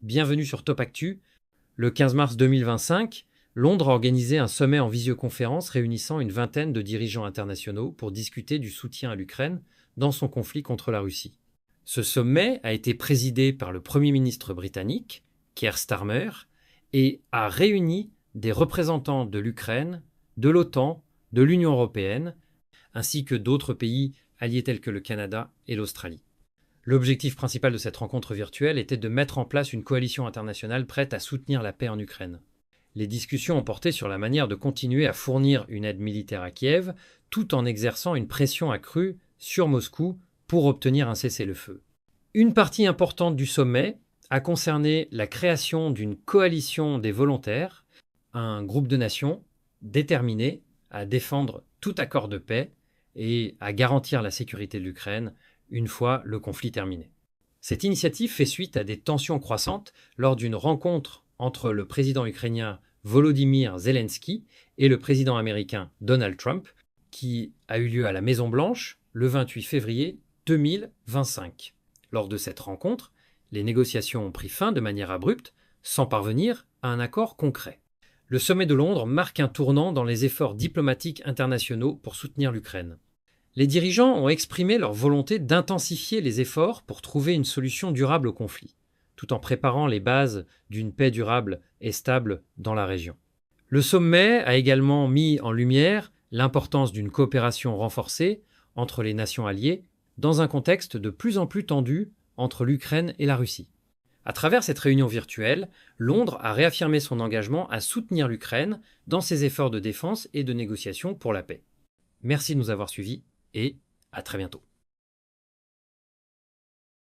bienvenue sur Top Actu. Le 15 mars 2025, Londres a organisé un sommet en visioconférence réunissant une vingtaine de dirigeants internationaux pour discuter du soutien à l'Ukraine dans son conflit contre la Russie. Ce sommet a été présidé par le Premier ministre britannique, Keir Starmer, et a réuni des représentants de l'Ukraine, de l'OTAN, de l'Union européenne, ainsi que d'autres pays alliés tels que le Canada et l'Australie. L'objectif principal de cette rencontre virtuelle était de mettre en place une coalition internationale prête à soutenir la paix en Ukraine. Les discussions ont porté sur la manière de continuer à fournir une aide militaire à Kiev, tout en exerçant une pression accrue sur Moscou pour obtenir un cessez-le-feu. Une partie importante du sommet a concerné la création d'une coalition des volontaires, un groupe de nations déterminées à défendre tout accord de paix et à garantir la sécurité de l'Ukraine une fois le conflit terminé. Cette initiative fait suite à des tensions croissantes lors d'une rencontre entre le président ukrainien Volodymyr Zelensky et le président américain Donald Trump, qui a eu lieu à la Maison-Blanche le 28 février 2025. Lors de cette rencontre, les négociations ont pris fin de manière abrupte, sans parvenir à un accord concret. Le sommet de Londres marque un tournant dans les efforts diplomatiques internationaux pour soutenir l'Ukraine. Les dirigeants ont exprimé leur volonté d'intensifier les efforts pour trouver une solution durable au conflit, tout en préparant les bases d'une paix durable et stable dans la région. Le sommet a également mis en lumière l'importance d'une coopération renforcée entre les nations alliées dans un contexte de plus en plus tendu entre l'Ukraine et la Russie. À travers cette réunion virtuelle, Londres a réaffirmé son engagement à soutenir l'Ukraine dans ses efforts de défense et de négociation pour la paix. Merci de nous avoir suivis et à très bientôt.